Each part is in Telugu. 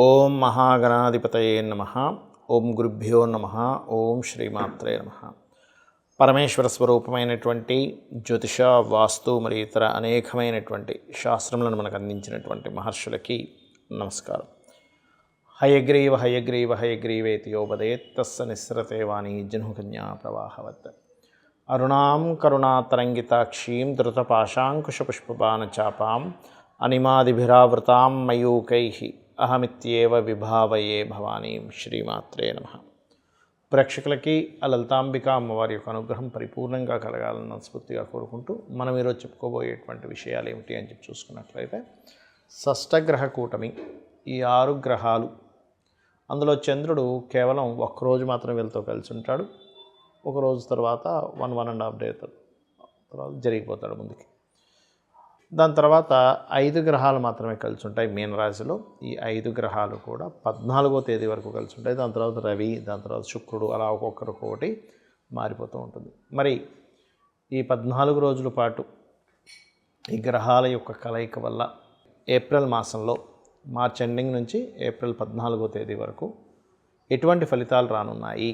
ఓం మహాగణాధిపతయే నమః. ఓం గురుభ్యో నమః. ఓం శ్రీమాత్రే నమః. పరమేశ్వర స్వరూపమైనటువంటి జ్యోతిష, వాస్తు మరియు ఇతర అనేకమైనటువంటి శాస్త్రములను మనకు అందించినటువంటి మహర్షులకి నమస్కారం. హయగ్రీవ హయగ్రీవ హయగ్రీవేతి యోపదేత్ తస్స నిస్సరతే వాణి జహ్నుకన్యా ప్రవాహవత్. అరుణాం కరుణాతరంగితాక్షీం ధృతపాశాంకుశపుష్పబాణచాపాం అనిమాదిభిరావృతాం మయూకైః అహమిత్యేవ విభావయే భవానీం. శ్రీమాత్రే నమః. ప్రేక్షకులకి ఆ లలితాంబిక అమ్మవారి యొక్క అనుగ్రహం పరిపూర్ణంగా కలగాలని మనస్ఫూర్తిగా కోరుకుంటూ మనం ఈరోజు చెప్పుకోబోయేటువంటి విషయాలు ఏమిటి అని చెప్పి చూసుకున్నట్లయితే, షష్టగ్రహ కూటమి, ఈ 6 గ్రహాలు, అందులో చంద్రుడు కేవలం ఒక్కరోజు మాత్రం వీళ్ళతో కలిసి ఉంటాడు. ఒక రోజు తర్వాత 1.5 డే తర్వాత జరిగిపోతాడు ముందుకి. దాని తర్వాత 5 గ్రహాలు మాత్రమే కలిసి ఉంటాయి మీనరాశిలో. ఈ 5 గ్రహాలు కూడా 14వ తేదీ వరకు కలిసి ఉంటాయి. దాని తర్వాత రవి, దాని తర్వాత శుక్రుడు, అలా ఒక్కొక్కటి మారిపోతూ ఉంటుంది. మరి ఈ 14 రోజుల పాటు ఈ గ్రహాల యొక్క కలయిక వల్ల ఏప్రిల్ మాసంలో, మార్చ్ ఎండింగ్ నుంచి ఏప్రిల్ 14వ తేదీ వరకు ఎటువంటి ఫలితాలు రానున్నాయి,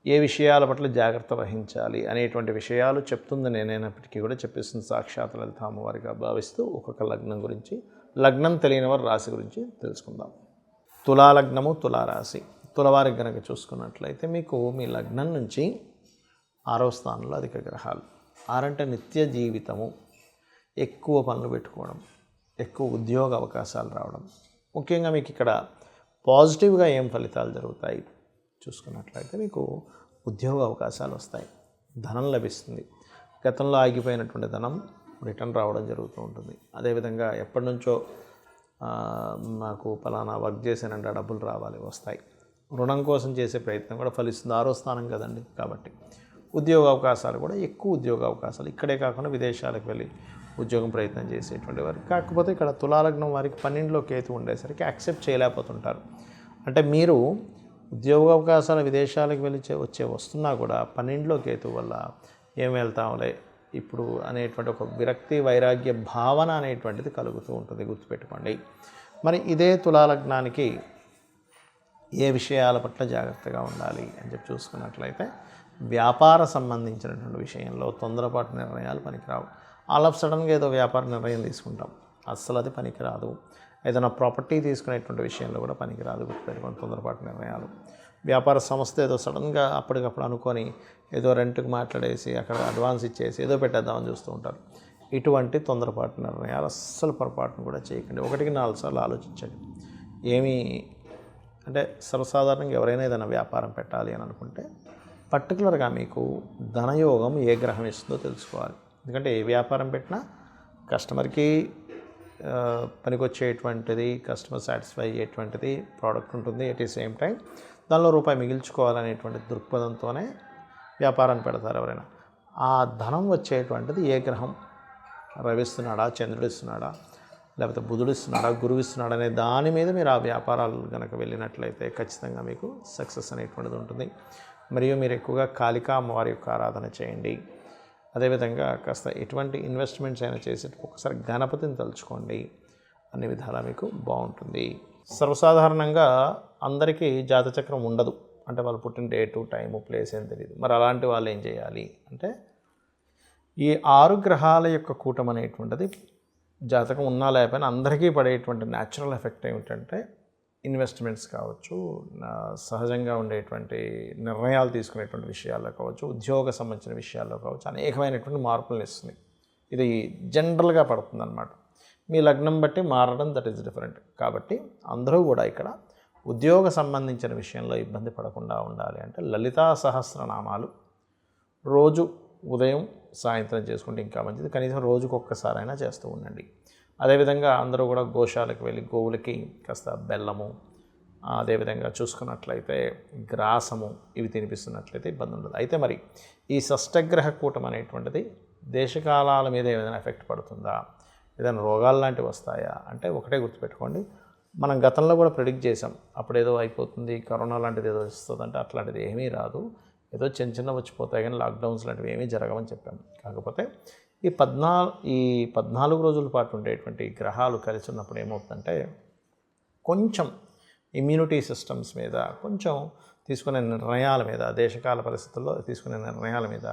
ఏ విషయాల పట్ల జాగ్రత్త వహించాలి అనేటువంటి విషయాలు చెప్తుంది నేనైనప్పటికీ కూడా చెప్పేస్తుంది సాక్షాత్ లలిత అమ్మవారిగా భావిస్తూ ఒక్కొక్క లగ్నం గురించి, లగ్నం తెలియని వారి రాశి గురించి తెలుసుకుందాం. తులాలగ్నము, తులారాశి. తులవారికి కనుక చూసుకున్నట్లయితే మీకు మీ లగ్నం నుంచి 6వ స్థానంలో అధిక గ్రహాలు. 6 అంటే నిత్య జీవితము, ఎక్కువ పనులు పెట్టుకోవడం, ఎక్కువ ఉద్యోగ అవకాశాలు రావడం. ముఖ్యంగా మీకు ఇక్కడ పాజిటివ్గా ఏం ఫలితాలు జరుగుతాయి చూసుకున్నట్లయితే, మీకు ఉద్యోగ అవకాశాలు వస్తాయి, ధనం లభిస్తుంది, గతంలో ఆగిపోయినటువంటి ధనం రిటర్న్ రావడం జరుగుతూ ఉంటుంది. అదేవిధంగా ఎప్పటి నుంచో మాకు పలానా వర్క్ చేశానంటే డబ్బులు రావాలి, వస్తాయి. రుణం కోసం చేసే ప్రయత్నం కూడా ఫలిస్తుంది. 6వ స్థానం కదండి, కాబట్టి ఉద్యోగ అవకాశాలు కూడా, ఎక్కువ ఉద్యోగ అవకాశాలు, ఇక్కడే కాకుండా విదేశాలకు వెళ్ళి ఉద్యోగం ప్రయత్నం చేసేటువంటి వారు. కాకపోతే ఇక్కడ తులాలగ్నం వారికి 12లో కేతు ఉండేసరికి యాక్సెప్ట్ చేయలేకపోతుంటారు. అంటే మీరు ఉద్యోగ అవకాశాలు విదేశాలకు వెళ్ళి వస్తున్నా కూడా 12లో కేతు వల్ల ఏం వెళ్తాంలే ఇప్పుడు అనేటువంటి ఒక విరక్తి, వైరాగ్య భావన అనేటువంటిది కలుగుతూ ఉంటుంది, గుర్తుపెట్టుకోండి. మరి ఇదే తులాలగ్నానికి ఏ విషయాల పట్ల జాగ్రత్తగా ఉండాలి అని చెప్పి చూసుకున్నట్లయితే, వ్యాపార సంబంధించినటువంటి విషయంలో తొందరపాటు నిర్ణయాలు పనికిరావు. ఆల్ ఆఫ్ సడన్గా ఏదో వ్యాపార నిర్ణయం తీసుకుంటాం, అస్సలు అది పనికిరాదు. ఏదైనా ప్రాపర్టీ తీసుకునేటువంటి విషయంలో కూడా పనికిరాదు, గుర్తుపెట్టుకొని తొందరపాటు నిర్ణయాలు. వ్యాపార సంస్థ ఏదో సడన్గా అప్పటికప్పుడు అనుకొని ఏదో రెంట్కి మాట్లాడేసి అక్కడ అడ్వాన్స్ ఇచ్చేసి ఏదో పెట్టేద్దామని చూస్తూ ఉంటారు. ఇటువంటి తొందరపాటు నిర్ణయాలు అస్సలు పొరపాటును కూడా చేయకండి. 1కి 4 సార్లు ఆలోచించండి. ఏమీ అంటే సర్వసాధారణంగా ఎవరైనా ఏదైనా వ్యాపారం పెట్టాలి అని అనుకుంటే పర్టికులర్గా మీకు ధనయోగం ఏ గ్రహం ఇస్తుందో తెలుసుకోవాలి. ఎందుకంటే ఏ వ్యాపారం పెట్టినా కస్టమర్కి పనికొచ్చేటువంటిది, కస్టమర్ సాటిస్ఫై అయ్యేటువంటిది ప్రోడక్ట్ ఉంటుంది. ఎట్ ది సేమ్ టైం దానిలో రూపాయి మిగిల్చుకోవాలనేటువంటి దృక్పథంతోనే వ్యాపారాన్ని పెడతారు ఎవరైనా. ఆ ధనం వచ్చేటువంటిది ఏ గ్రహం రవిస్తున్నాడా, చంద్రుడు ఇస్తున్నాడా, లేకపోతే బుధుడు ఇస్తున్నాడా, గురువు ఇస్తున్నాడా అనే దాని మీద మీరు ఆ వ్యాపారాలు కనుక వెళ్ళినట్లయితే ఖచ్చితంగా మీకు సక్సెస్ అనేటువంటిది ఉంటుంది. మరియు మీరు ఎక్కువగా కాళికా అమ్మవారి యొక్క ఆరాధన చేయండి. అదేవిధంగా కాస్త ఎటువంటి ఇన్వెస్ట్మెంట్స్ అయినా చేసేటప్పుడు ఒకసారి గణపతిని తలుచుకోండి, అన్ని విధాలా మీకు బాగుంటుంది. సర్వసాధారణంగా అందరికీ జాతచక్రం ఉండదు, అంటే వాళ్ళు పుట్టిన డేటు, టైము, ప్లేస్ ఏం తెలియదు. మరి అలాంటి వాళ్ళు ఏం చేయాలి అంటే, ఈ 6 గ్రహాల యొక్క కూటమి అనేటువంటిది జాతకం ఉన్నా లేకపోయినా అందరికీ పడేటువంటి న్యాచురల్ ఎఫెక్ట్ ఏమిటంటే, ఇన్వెస్ట్మెంట్స్ కావచ్చు, సహజంగా ఉండేటువంటి నిర్ణయాలు తీసుకునేటువంటి విషయాల్లో కావచ్చు, ఉద్యోగ సంబంధించిన విషయాల్లో కావచ్చు, అనేకమైనటువంటి మార్పులను ఇస్తుంది. ఇది జనరల్గా పడుతుందన్నమాట. మీ లగ్నం బట్టి మారడం దట్ ఈస్ డిఫరెంట్. కాబట్టి అందరూ కూడా ఇక్కడ ఉద్యోగ సంబంధించిన విషయంలో ఇబ్బంది పడకుండా ఉండాలి అంటే లలితా సహస్రనామాలు రోజు ఉదయం సాయంత్రం చేసుకుంటే ఇంకా మంచిది. కనీసం రోజుకొక్కసారైనా చేస్తూ ఉండండి. అదేవిధంగా అందరూ కూడా గోశాలకు వెళ్ళి గోవులకి కాస్త బెల్లము, అదేవిధంగా చూసుకున్నట్లయితే గ్రాసము, ఇవి తినిపిస్తున్నట్లయితే ఇబ్బంది ఉండదు. అయితే మరి ఈ షష్టగ్రహ కూటమి అనేటువంటిది దేశకాలాల మీద ఏదైనా ఎఫెక్ట్ పడుతుందా, ఏదైనా రోగాలు లాంటివి వస్తాయా అంటే ఒకటే గుర్తుపెట్టుకోండి, మనం గతంలో కూడా ప్రెడిక్ట్ చేసాం. అప్పుడేదో అయిపోతుంది, కరోనా లాంటిది ఏదో వస్తుంది అంటే అట్లాంటిది ఏమీ రాదు. ఏదో చిన్న వచ్చిపోతాయి కానీ లాక్డౌన్స్ లాంటివి ఏమీ జరగవని చెప్పాము. కాకపోతే ఈ 14 రోజుల పాటు ఉండేటువంటి గ్రహాలు కలిసి ఉన్నప్పుడు ఏమవుతుందంటే, కొంచెం ఇమ్యూనిటీ సిస్టమ్స్ మీద, కొంచెం తీసుకునే నిర్ణయాల మీద, దేశకాల పరిస్థితుల్లో తీసుకునే నిర్ణయాల మీద,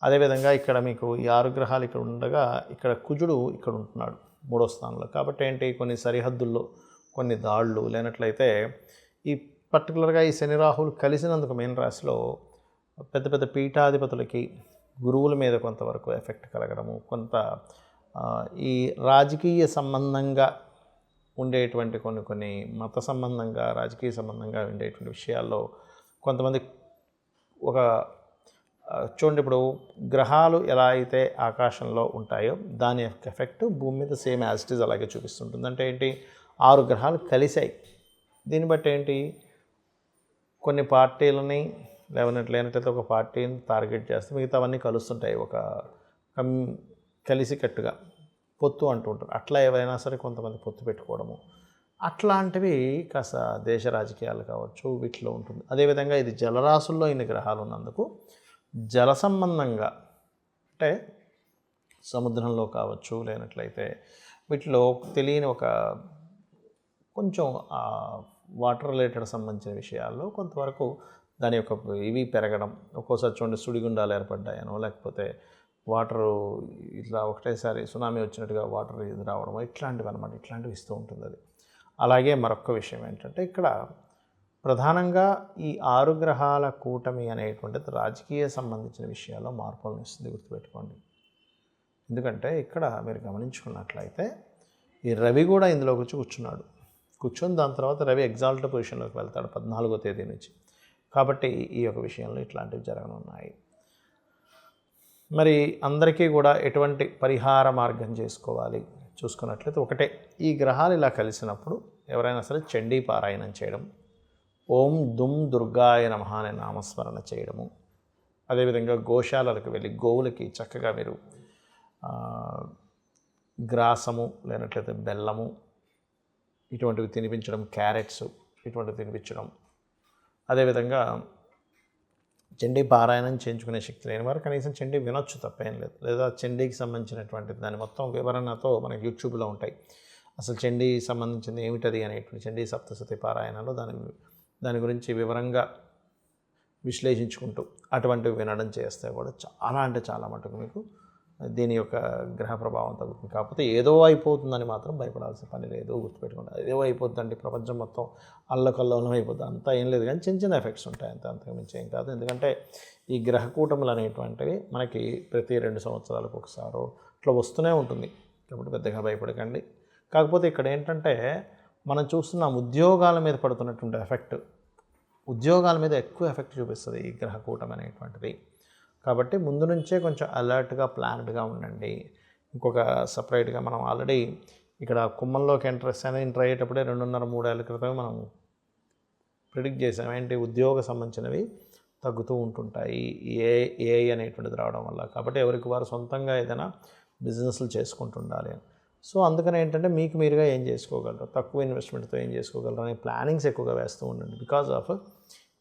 అదేవిధంగా ఇక్కడ మీకు ఈ 6 గ్రహాలు ఇక్కడ ఉండగా ఇక్కడ కుజుడు ఇక్కడ ఉంటున్నాడు 3వ స్థానంలో. కాబట్టి ఏంటి, కొన్ని సరిహద్దుల్లో కొన్ని దాడులు లేనట్లయితే ఈ పర్టికులర్గా ఈ శని రాహువులు కలిసినందుకు మీన రాశిలో పెద్ద పెద్ద పీఠాధిపతులకి, గురువుల మీద కొంతవరకు ఎఫెక్ట్ కలగడము, కొంత ఈ రాజకీయ సంబంధంగా ఉండేటువంటి కొన్ని మత సంబంధంగా, రాజకీయ సంబంధంగా ఉండేటువంటి విషయాల్లో కొంతమంది ఒక చూడండి, ఇప్పుడు గ్రహాలు ఎలా అయితే ఆకాశంలో ఉంటాయో దాని యొక్క ఎఫెక్ట్ భూమి మీద సేమ్ యాజ్ ఇట్ ఈజ్ అలాగే చూపిస్తుంటుంది. అంటే ఏంటి, 6 గ్రహాలు కలిశాయి. దీన్ని బట్టి ఏంటి, కొన్ని పార్టీలని లేనట్లయితే ఒక పార్టీని టార్గెట్ చేస్తే మిగతావన్నీ కలుస్తుంటాయి, ఒక కలిసికట్టుగా పొత్తు అంటూ ఉంటారు. అట్లా ఏవైనా సరే కొంతమంది పొత్తు పెట్టుకోవడము అట్లాంటివి కాస్త దేశ రాజకీయాలు కావచ్చు వీటిలో ఉంటుంది. అదేవిధంగా ఇది జలరాశుల్లో ఇన్ని గ్రహాలు ఉన్నందుకు జల సంబంధంగా, అంటే సముద్రంలో కావచ్చు లేనట్లయితే వీటిలో తెలియని ఒక కొంచెం వాటర్ రిలేటెడ్ సంబంధించిన విషయాల్లో కొంతవరకు దాని యొక్క ఇవి పెరగడం, ఒక్కోసారి చూడండి సుడిగుండాలు ఏర్పడ్డాయనో, లేకపోతే వాటరు ఇట్లా ఒకటేసారి సునామీ వచ్చినట్టుగా వాటర్ ఇది రావడం, ఇట్లాంటివి అనమాట, ఇట్లాంటివి ఇస్తూ ఉంటుంది అది. అలాగే మరొక విషయం ఏంటంటే, ఇక్కడ ప్రధానంగా ఈ 6 గ్రహాల కూటమి అనేటువంటిది రాజకీయ సంబంధించిన విషయాల్లో మార్పులను ఇస్తుంది, గుర్తుపెట్టుకోండి. ఎందుకంటే ఇక్కడ మీరు గమనించుకున్నట్లయితే ఈ రవి కూడా ఇందులోకి వచ్చి కూర్చొని దాని తర్వాత రవి ఎగ్జాల్ట్ పొజిషన్లోకి వెళ్తాడు 14వ తేదీ నుంచి. కాబట్టి ఈ యొక్క విషయంలో ఇట్లాంటివి జరగనున్నాయి. మరి అందరికీ కూడా ఎటువంటి పరిహార మార్గం చేసుకోవాలి చూసుకున్నట్లయితే ఒకటే, ఈ గ్రహాలు ఇలా కలిసినప్పుడు ఎవరైనా సరే చండీ పారాయణం చేయడం, ఓం దుమ్ దుర్గాయ నమః అనే నామస్మరణ చేయడము, అదేవిధంగా గోశాలలకు వెళ్ళి గోవులకి చక్కగా మీరు గ్రాసము లేనట్లయితే బెల్లము ఇటువంటివి తినిపించడం, క్యారెట్స్ ఇటువంటివి తినిపించడం, అదేవిధంగా చండీ పారాయణం చేయించుకునే శక్తి లేని వారు కనీసం చండీ వినొచ్చు, తప్పేం లేదు. లేదా చండీకి సంబంధించినటువంటి దాని మొత్తం వివరణతో మనకి యూట్యూబ్లో ఉంటాయి. అసలు చండీ సంబంధించింది ఏమిటది అనేటువంటి చండీ సప్తశతి పారాయణలో దాని గురించి వివరంగా విశ్లేషించుకుంటూ అటువంటివి వినడం చేస్తే కూడా చాలా అంటే చాలా మటుకు మీకు దీని యొక్క గ్రహ ప్రభావం తగ్గుతుంది. కాకపోతే ఏదో అయిపోతుందని మాత్రం భయపడాల్సిన పని లేదు, గుర్తుపెట్టుకోండి. ఏదో అయిపోతుందండి, ప్రపంచం మొత్తం అల్లకల్లోలం అయిపోతుంది, అంతా ఏం లేదు. కానీ చిన్న ఎఫెక్ట్స్ ఉంటాయి, అంతకు మించి ఏం కాదు. ఎందుకంటే ఈ గ్రహ కూటములు అనేటువంటివి మనకి ప్రతి 2 సంవత్సరాలకు ఒకసారో ఇట్లా వస్తూనే ఉంటుంది. కాబట్టి పెద్దగా భయపడకండి. కాకపోతే ఇక్కడ ఏంటంటే మనం చూస్తున్నాం ఉద్యోగాల మీద పడుతున్నటువంటి ఎఫెక్ట్, ఉద్యోగాల మీద ఎక్కువ ఎఫెక్ట్ చూపిస్తుంది ఈ గ్రహ కూటమి అనేటువంటిది. కాబట్టి ముందు నుంచే కొంచెం అలర్ట్గా ప్లాన్డ్గా ఉండండి. ఇంకొక సపరేట్గా మనం ఆల్రెడీ ఇక్కడ కుంభంలోకి ఎంటర్ అయ్యేటప్పుడే 2.5-3 ఏళ్ళ క్రితమే మనం ప్రిడిక్ట్ చేసాం. ఏంటి, ఉద్యోగ సంబంధించినవి తగ్గుతూ ఉంటుంటాయి ఏఐ అనేటువంటిది రావడం వల్ల. కాబట్టి ఎవరికి వారు సొంతంగా ఏదైనా బిజినెస్లు చేసుకుంటుండాలి. సో అందుకని ఏంటంటే మీకు మీరుగా ఏం చేసుకోగలరు, తక్కువ ఇన్వెస్ట్మెంట్తో ఏం చేసుకోగలరు అనే ప్లానింగ్స్ ఎక్కువగా వేస్తూ ఉండండి. బికాజ్ ఆఫ్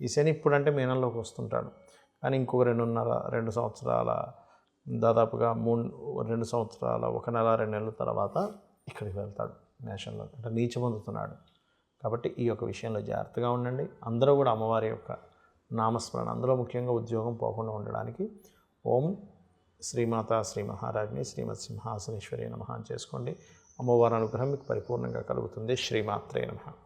ఈ శని ఇప్పుడంటే మీనంలోకి వస్తుంటాడు, కానీ ఇంకొక 2 సంవత్సరాల దాదాపుగా 2 సంవత్సరాల 1 నెల 2 నెలల తర్వాత ఇక్కడికి వెళ్తాడు మేషంలో, అంటే నీచ పొందుతున్నాడు. కాబట్టి ఈ యొక్క విషయంలో జాగ్రత్తగా ఉండండి. అందరూ కూడా అమ్మవారి యొక్క నామస్మరణ, అందులో ముఖ్యంగా ఉద్యోగం పోకుండా ఉండడానికి ఓం శ్రీమాత శ్రీ మహారాజ్ని శ్రీమత్ సింహాసనేశ్వరి నమః అని చేసుకోండి. అమ్మవారి అనుగ్రహం మీకు పరిపూర్ణంగా కలుగుతుంది. శ్రీమాత్రే నమః.